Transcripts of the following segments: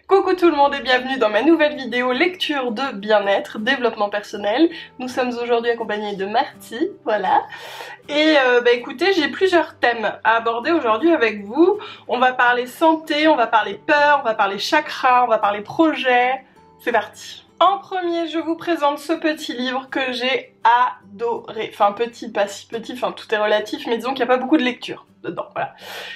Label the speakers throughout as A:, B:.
A: Coucou tout le monde et bienvenue dans ma nouvelle vidéo lecture de bien-être, développement personnel. Nous sommes aujourd'hui accompagnés de Marty, voilà. Et écoutez, j'ai plusieurs thèmes à aborder aujourd'hui avec vous. On va parler santé, on va parler peur, on va parler chakra, on va parler projet. C'est parti. En premier, je vous présente ce petit livre que j'ai adoré. Enfin petit, pas si petit, enfin tout est relatif, mais disons qu'il n'y a pas beaucoup de lecture dedans, voilà.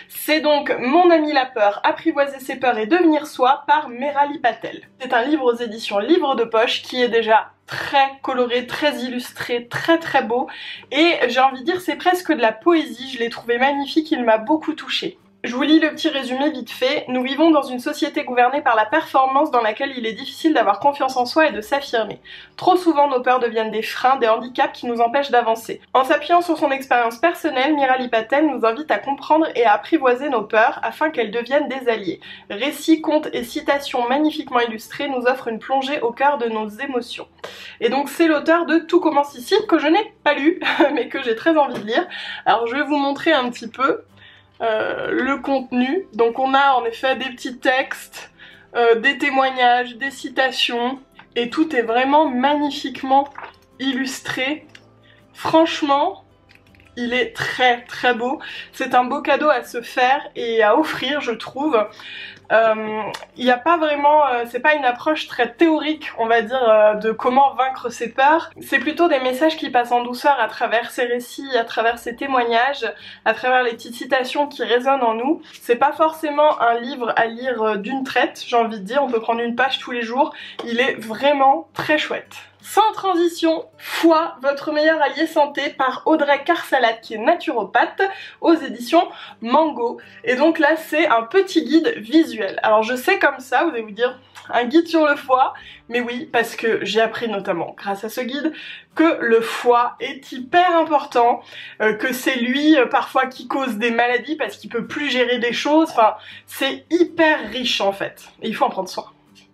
A: C'est donc Mon ami la peur, apprivoiser ses peurs et devenir soi par Merali Patel. C'est un livre aux éditions Livre de Poche qui est déjà très coloré, très illustré, très beau. Et j'ai envie de dire, c'est presque de la poésie, je l'ai trouvé magnifique, il m'a beaucoup touchée. Je vous lis le petit résumé vite fait. Nous vivons dans une société gouvernée par la performance dans laquelle il est difficile d'avoir confiance en soi et de s'affirmer. Trop souvent, nos peurs deviennent des freins, des handicaps qui nous empêchent d'avancer. En s'appuyant sur son expérience personnelle, Merali Patel nous invite à comprendre et à apprivoiser nos peurs afin qu'elles deviennent des alliés. Récits, contes et citations magnifiquement illustrés nous offrent une plongée au cœur de nos émotions. Et donc c'est l'auteur de Tout commence ici, que je n'ai pas lu, mais que j'ai très envie de lire. Alors je vais vous montrer un petit peu le contenu. Donc on a en effet des petits textes, des témoignages, des citations, et tout est vraiment magnifiquement illustré. Franchement, il est très beau. C'est un beau cadeau à se faire et à offrir, je trouve. Il n'y a pas vraiment, c'est pas une approche très théorique, on va dire, de comment vaincre ses peurs. C'est plutôt des messages qui passent en douceur à travers ses récits, à travers ses témoignages, à travers les petites citations qui résonnent en nous. C'est pas forcément un livre à lire d'une traite, j'ai envie de dire, on peut prendre une page tous les jours. Il est vraiment très chouette. Sans transition, Foi, votre meilleur allié santé par Audrey Carsalat qui est naturopathe aux éditions Mango. Et donc là c'est un petit guide visuel. Alors je sais comme ça, vous allez vous dire un guide sur le foie, mais oui parce que j'ai appris notamment grâce à ce guide que le foie est hyper important, que c'est lui parfois qui cause des maladies parce qu'il peut plus gérer des choses, enfin c'est hyper riche en fait et il faut en prendre soin.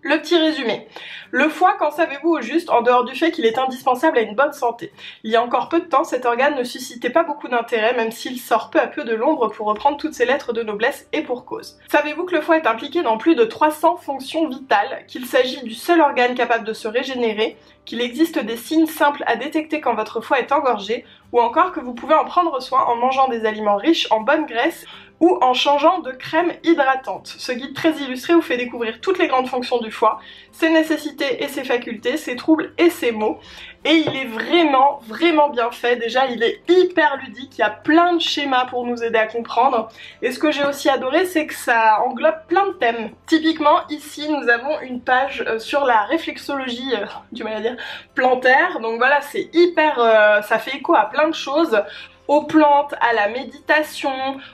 A: Le petit résumé. Le foie, qu'en savez-vous au juste, en dehors du fait qu'il est indispensable à une bonne santé? Il y a encore peu de temps, cet organe ne suscitait pas beaucoup d'intérêt, même s'il sort peu à peu de l'ombre pour reprendre toutes ses lettres de noblesse et pour cause. Savez-vous que le foie est impliqué dans plus de 300 fonctions vitales, qu'il s'agit du seul organe capable de se régénérer, qu'il existe des signes simples à détecter quand votre foie est engorgé, ou encore que vous pouvez en prendre soin en mangeant des aliments riches en bonne graisse ou en changeant de crème hydratante. Ce guide très illustré vous fait découvrir toutes les grandes fonctions du foie, ses nécessités et ses facultés, ses troubles et ses maux. Et il est vraiment bien fait. Déjà, il est hyper ludique, il y a plein de schémas pour nous aider à comprendre. Et ce que j'ai aussi adoré, c'est que ça englobe plein de thèmes. Typiquement, ici, nous avons une page sur la réflexologie, du mal à dire, plantaire. Donc voilà, c'est hyper, ça fait écho à plein de choses. Aux plantes, à la méditation,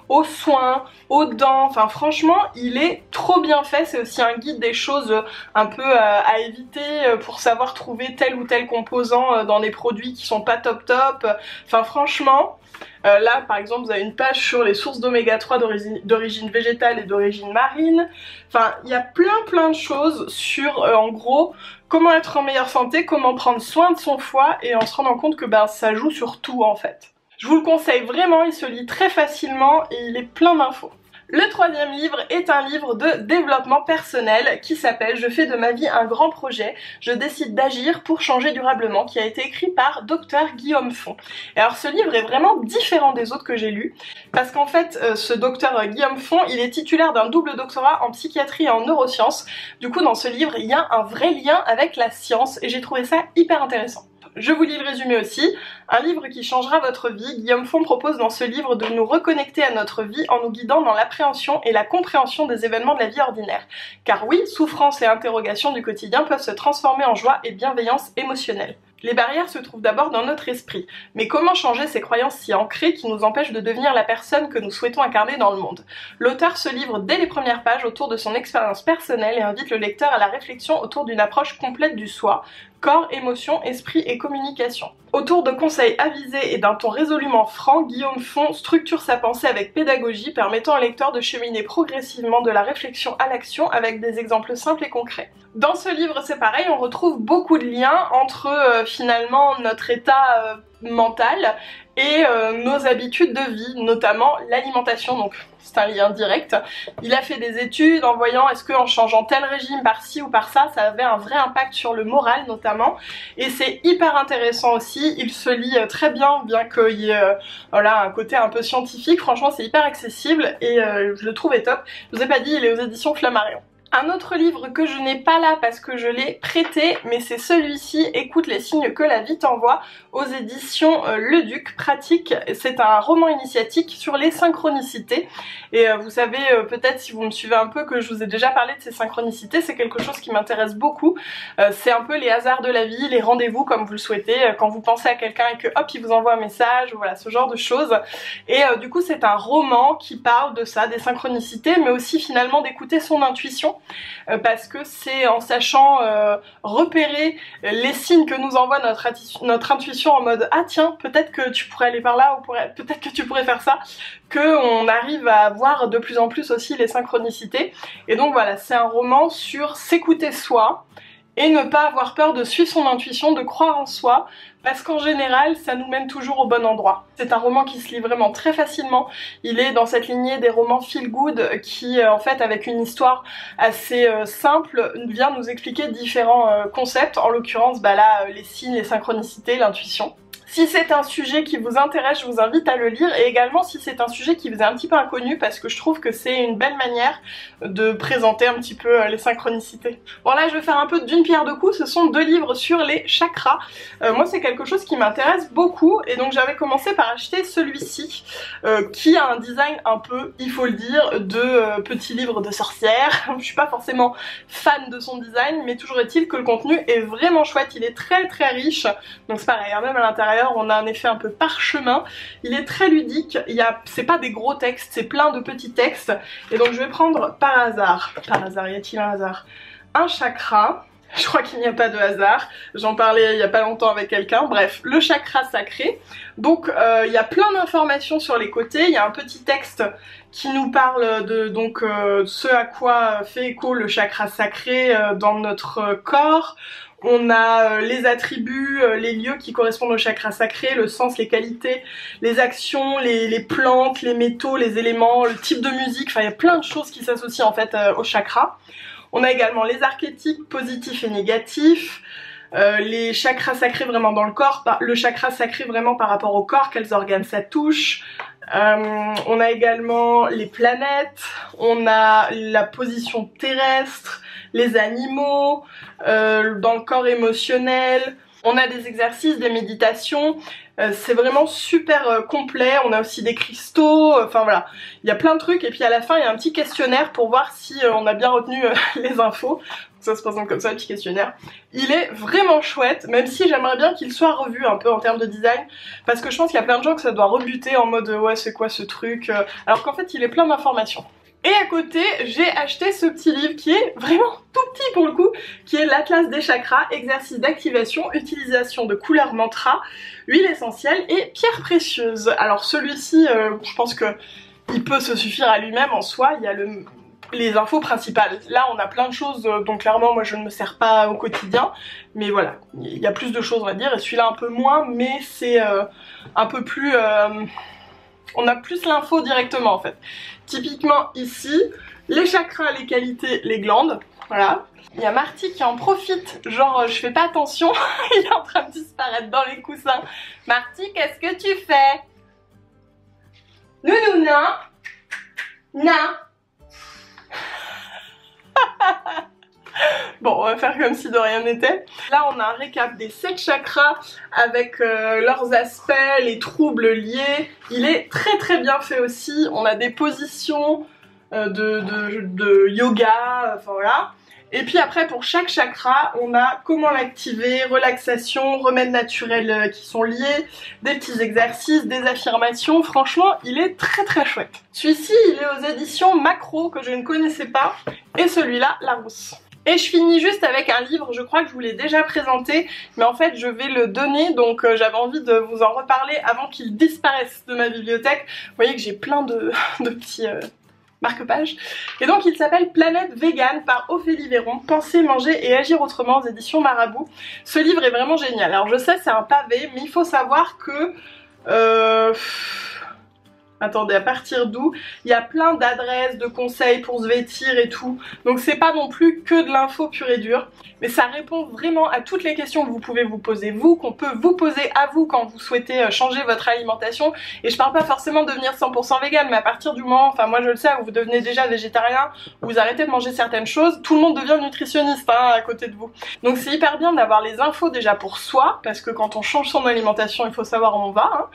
A: aux soins, aux dents, enfin franchement il est trop bien fait. C'est aussi un guide des choses un peu à éviter pour savoir trouver tel ou tel composant dans des produits qui sont pas top, enfin franchement là par exemple vous avez une page sur les sources d'oméga 3 d'origine végétale et d'origine marine. Enfin il y a plein de choses sur en gros comment être en meilleure santé, comment prendre soin de son foie et en se rendant compte que ça joue sur tout en fait. Je vous le conseille vraiment, il se lit très facilement et il est plein d'infos. Le troisième livre est un livre de développement personnel qui s'appelle « Je fais de ma vie un grand projet, je décide d'agir pour changer durablement » qui a été écrit par Dr Guillaume Font. Et alors ce livre est vraiment différent des autres que j'ai lus parce qu'en fait ce Dr Guillaume Font il est titulaire d'un double doctorat en psychiatrie et en neurosciences. Du coup dans ce livre il y a un vrai lien avec la science et j'ai trouvé ça hyper intéressant. Je vous lis le résumé aussi. Un livre qui changera votre vie. Guillaume Font propose dans ce livre de nous reconnecter à notre vie en nous guidant dans l'appréhension et la compréhension des événements de la vie ordinaire. Car oui, souffrance et interrogations du quotidien peuvent se transformer en joie et bienveillance émotionnelle. Les barrières se trouvent d'abord dans notre esprit. Mais comment changer ces croyances si ancrées qui nous empêchent de devenir la personne que nous souhaitons incarner dans le monde? L'auteur se livre dès les premières pages autour de son expérience personnelle et invite le lecteur à la réflexion autour d'une approche complète du soi, corps, émotion, esprit et communication. Autour de conseils avisés et d'un ton résolument franc, Guillaume Font structure sa pensée avec pédagogie, permettant au lecteur de cheminer progressivement de la réflexion à l'action avec des exemples simples et concrets. Dans ce livre, c'est pareil, on retrouve beaucoup de liens entre finalement notre état mental et nos habitudes de vie, notamment l'alimentation, donc c'est un lien direct. Il a fait des études en voyant est-ce qu'en changeant tel régime par ci ou par ça avait un vrai impact sur le moral notamment, et c'est hyper intéressant aussi. Il se lit très bien qu'il y ait voilà, un côté un peu scientifique. Franchement c'est hyper accessible et je le trouvais top. Je vous ai pas dit, il est aux éditions Flammarion. Un autre livre que je n'ai pas là parce que je l'ai prêté, mais c'est celui-ci, Écoute les signes que la vie t'envoie, aux éditions Le Duc, pratique. C'est un roman initiatique sur les synchronicités. Et vous savez peut-être si vous me suivez un peu que je vous ai déjà parlé de ces synchronicités, c'est quelque chose qui m'intéresse beaucoup. C'est un peu les hasards de la vie, les rendez-vous comme vous le souhaitez, quand vous pensez à quelqu'un et que hop il vous envoie un message, voilà ce genre de choses. Et du coup c'est un roman qui parle de ça, des synchronicités, mais aussi finalement d'écouter son intuition. Parce que c'est en sachant repérer les signes que nous envoie notre intuition en mode ah tiens peut-être que tu pourrais aller par là ou peut-être que tu pourrais faire ça, qu'on arrive à voir de plus en plus aussi les synchronicités. Et donc voilà, c'est un roman sur s'écouter soi et ne pas avoir peur de suivre son intuition, de croire en soi, parce qu'en général ça nous mène toujours au bon endroit. C'est un roman qui se lit vraiment très facilement. Il est dans cette lignée des romans feel good qui en fait avec une histoire assez simple vient nous expliquer différents concepts, en l'occurrence bah là les signes, les synchronicités, l'intuition. Si c'est un sujet qui vous intéresse, je vous invite à le lire, et également si c'est un sujet qui vous est un petit peu inconnu, parce que je trouve que c'est une belle manière de présenter un petit peu les synchronicités. Bon là je vais faire un peu d'une pierre deux coups, ce sont deux livres sur les chakras. Moi c'est quelque chose qui m'intéresse beaucoup, et donc j'avais commencé par acheter celui-ci, qui a un design un peu, il faut le dire, de petit livre de sorcière. Je suis pas forcément fan de son design, mais toujours est-il que le contenu est vraiment chouette, il est très très riche, donc c'est pareil, même à l'intérieur on a un effet un peu parchemin, il est très ludique, c'est pas des gros textes, c'est plein de petits textes, et donc je vais prendre par hasard, y a-t-il un hasard, un chakra. Je crois qu'il n'y a pas de hasard, j'en parlais il n'y a pas longtemps avec quelqu'un, bref, le chakra sacré. Donc il y a plein d'informations sur les côtés, il y a un petit texte qui nous parle de ce à quoi fait écho le chakra sacré dans notre corps. On a les attributs, les lieux qui correspondent au chakra sacré, le sens, les qualités, les actions, les plantes, les métaux, les éléments, le type de musique, enfin il y a plein de choses qui s'associent en fait au chakra. On a également les archétypes positifs et négatifs, les chakras sacrés vraiment dans le corps, le chakra sacré vraiment par rapport au corps, quels organes ça touche. On a également les planètes, on a la position terrestre, les animaux, dans le corps émotionnel, on a des exercices, des méditations, c'est vraiment super complet, on a aussi des cristaux, enfin voilà, il y a plein de trucs, et puis à la fin il y a un petit questionnaire pour voir si on a bien retenu les infos. Ça se présente comme ça, le petit questionnaire. Il est vraiment chouette, même si j'aimerais bien qu'il soit revu un peu en termes de design, parce que je pense qu'il y a plein de gens que ça doit rebuter en mode ouais c'est quoi ce truc, alors qu'en fait il est plein d'informations. Et à côté, j'ai acheté ce petit livre qui est vraiment tout petit pour le coup, qui est l'Atlas des chakras, exercice d'activation, utilisation de couleurs mantra, huile essentielle et pierres précieuses. Alors celui-ci, je pense que il peut se suffire à lui-même en soi, il y a les infos principales. Là on a plein de choses dont clairement moi je ne me sers pas au quotidien, mais voilà, il y a plus de choses on va dire, et celui-là un peu moins, mais c'est un peu plus... on a plus l'info directement en fait. Typiquement ici, les chakras, les qualités, les glandes, voilà. Il y a Marty qui en profite, genre je fais pas attention, il est en train de disparaître dans les coussins. Marty, qu'est-ce que tu fais? Nounouna? Na? Bon, on va faire comme si de rien n'était. Là, on a un récap des 7 chakras avec leurs aspects, les troubles liés. Il est très très bien fait aussi. On a des positions de yoga, enfin voilà. Et puis après, pour chaque chakra, on a comment l'activer, relaxation, remèdes naturels qui sont liés, des petits exercices, des affirmations. Franchement, il est très très chouette. Celui-ci, il est aux éditions Macro, que je ne connaissais pas. Et celui-là, Larousse. Et je finis juste avec un livre, je crois que je vous l'ai déjà présenté, mais en fait je vais le donner, donc j'avais envie de vous en reparler avant qu'il disparaisse de ma bibliothèque. Vous voyez que j'ai plein de petits marque-pages. Et donc il s'appelle Planète Vegan par Ophélie Véron, Penser, manger et agir autrement aux éditions Marabout. Ce livre est vraiment génial. Alors je sais c'est un pavé, mais il faut savoir que Attendez, à partir d'où? Il y a plein d'adresses, de conseils pour se vêtir et tout. Donc c'est pas non plus que de l'info pure et dure. Mais ça répond vraiment à toutes les questions que vous pouvez vous poser vous, qu'on peut vous poser à vous quand vous souhaitez changer votre alimentation. Et je parle pas forcément de devenir 100% vegan, mais à partir du moment, enfin moi je le sais, où vous devenez déjà végétarien, où vous arrêtez de manger certaines choses, tout le monde devient nutritionniste hein, à côté de vous. Donc c'est hyper bien d'avoir les infos déjà pour soi, parce que quand on change son alimentation, il faut savoir où on va. Hein.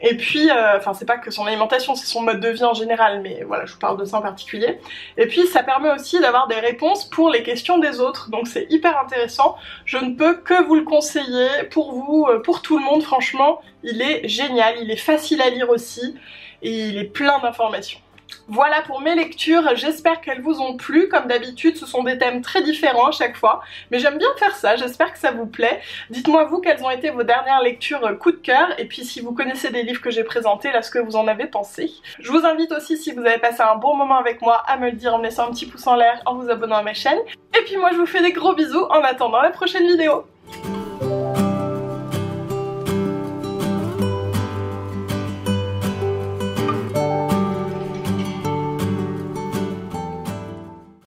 A: Et puis, enfin c'est pas que son alimentation, c'est son mode de vie en général, mais voilà, je vous parle de ça en particulier. Et puis ça permet aussi d'avoir des réponses pour les questions des autres, donc c'est hyper intéressant. Je ne peux que vous le conseiller pour vous, pour tout le monde, franchement, il est génial, il est facile à lire aussi, et il est plein d'informations. Voilà pour mes lectures, j'espère qu'elles vous ont plu. Comme d'habitude, ce sont des thèmes très différents à chaque fois, mais j'aime bien faire ça, j'espère que ça vous plaît. Dites-moi vous quelles ont été vos dernières lectures coup de cœur, et puis si vous connaissez des livres que j'ai présentés, là ce que vous en avez pensé. Je vous invite aussi, si vous avez passé un bon moment avec moi, à me le dire en me laissant un petit pouce en l'air, en vous abonnant à ma chaîne. Et puis moi je vous fais des gros bisous en attendant la prochaine vidéo.